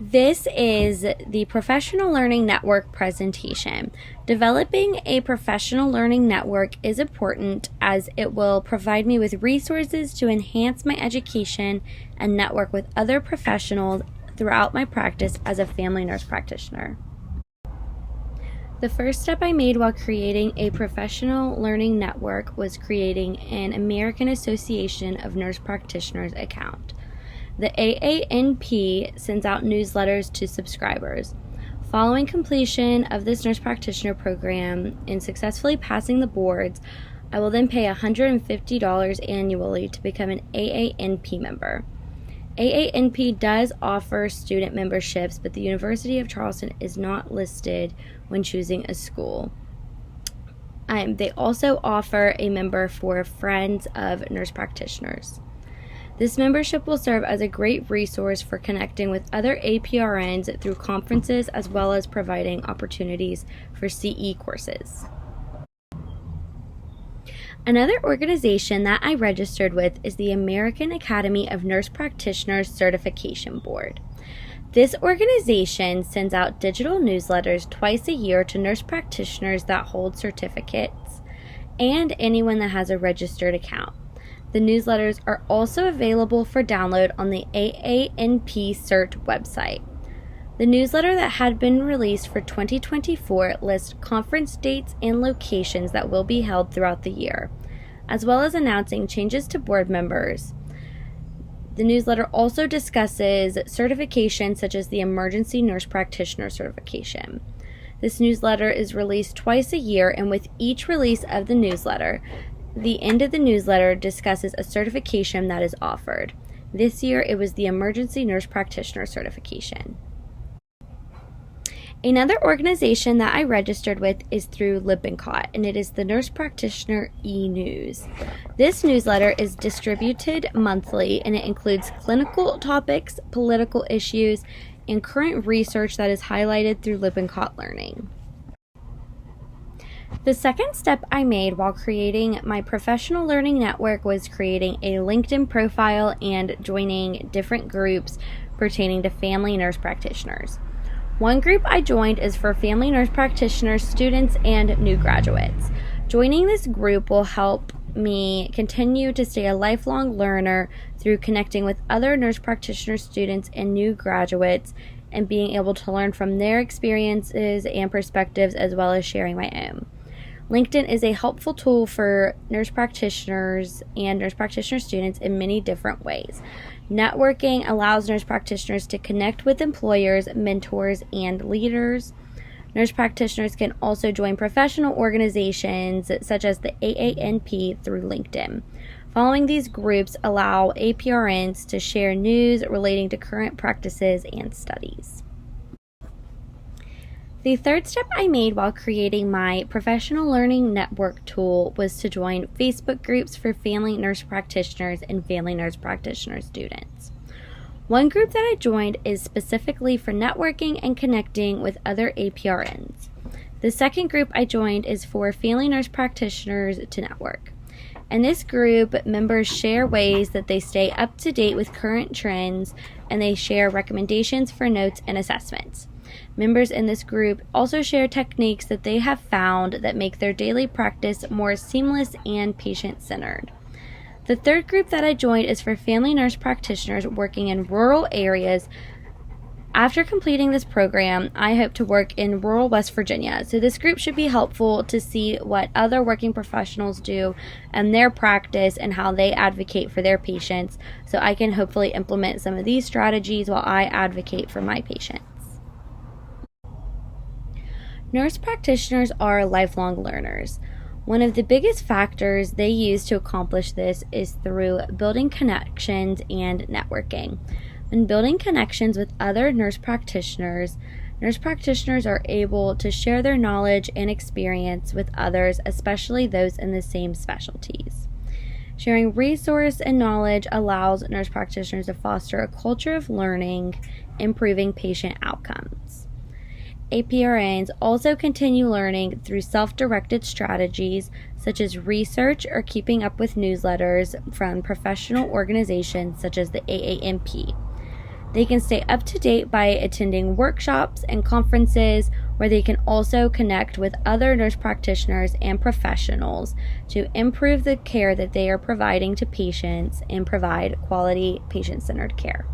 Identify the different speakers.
Speaker 1: This is the Professional Learning Network presentation. Developing a professional learning network is important as it will provide me with resources to enhance my education and network with other professionals throughout my practice as a family nurse practitioner. The first step I made while creating a professional learning network was creating an American Association of Nurse Practitioners account. The AANP sends out newsletters to subscribers. Following completion of this nurse practitioner program and successfully passing the boards, I will then pay $150 annually to become an AANP member. AANP does offer student memberships, but the University of Charleston is not listed when choosing a school. They also offer a member for Friends of Nurse Practitioners. This membership will serve as a great resource for connecting with other APRNs through conferences as well as providing opportunities for CE courses. Another organization that I registered with is the American Academy of Nurse Practitioners Certification Board. This organization sends out digital newsletters twice a year to nurse practitioners that hold certificates and anyone that has a registered account. The newsletters are also available for download on the AANP CERT website. The newsletter that had been released for 2024 lists conference dates and locations that will be held throughout the year, as well as announcing changes to board members. The newsletter also discusses certifications such as the Emergency Nurse Practitioner certification. This newsletter is released twice a year, and with each release of the newsletter, the end of the newsletter discusses a certification that is offered. This year, it was the Emergency Nurse Practitioner certification. Another organization that I registered with is through Lippincott, and it is the Nurse Practitioner e-News. This newsletter is distributed monthly, and it includes clinical topics, political issues, and current research that is highlighted through Lippincott Learning. The second step I made while creating my professional learning network was creating a LinkedIn profile and joining different groups pertaining to family nurse practitioners. One group I joined is for family nurse practitioners, students, and new graduates. Joining this group will help me continue to stay a lifelong learner through connecting with other nurse practitioner students and new graduates and being able to learn from their experiences and perspectives as well as sharing my own. LinkedIn is a helpful tool for nurse practitioners and nurse practitioner students in many different ways. Networking allows nurse practitioners to connect with employers, mentors, and leaders. Nurse practitioners can also join professional organizations such as the AANP through LinkedIn. Following these groups allow APRNs to share news relating to current practices and studies. The third step I made while creating my professional learning network tool was to join Facebook groups for family nurse practitioners and family nurse practitioner students. One group that I joined is specifically for networking and connecting with other APRNs. The second group I joined is for family nurse practitioners to network. In this group, members share ways that they stay up to date with current trends, and they share recommendations for notes and assessments. Members in this group also share techniques that they have found that make their daily practice more seamless and patient-centered. The third group that I joined is for family nurse practitioners working in rural areas. After completing this program, I hope to work in rural West Virginia. So this group should be helpful to see what other working professionals do and their practice and how they advocate for their patients, so I can hopefully implement some of these strategies while I advocate for my patients. Nurse practitioners are lifelong learners. One of the biggest factors they use to accomplish this is through building connections and networking. When building connections with other nurse practitioners are able to share their knowledge and experience with others, especially those in the same specialties. Sharing resource and knowledge allows nurse practitioners to foster a culture of learning, improving patient outcomes. APRNs also continue learning through self-directed strategies such as research or keeping up with newsletters from professional organizations such as the AANP. They can stay up to date by attending workshops and conferences, where they can also connect with other nurse practitioners and professionals to improve the care that they are providing to patients and provide quality patient-centered care.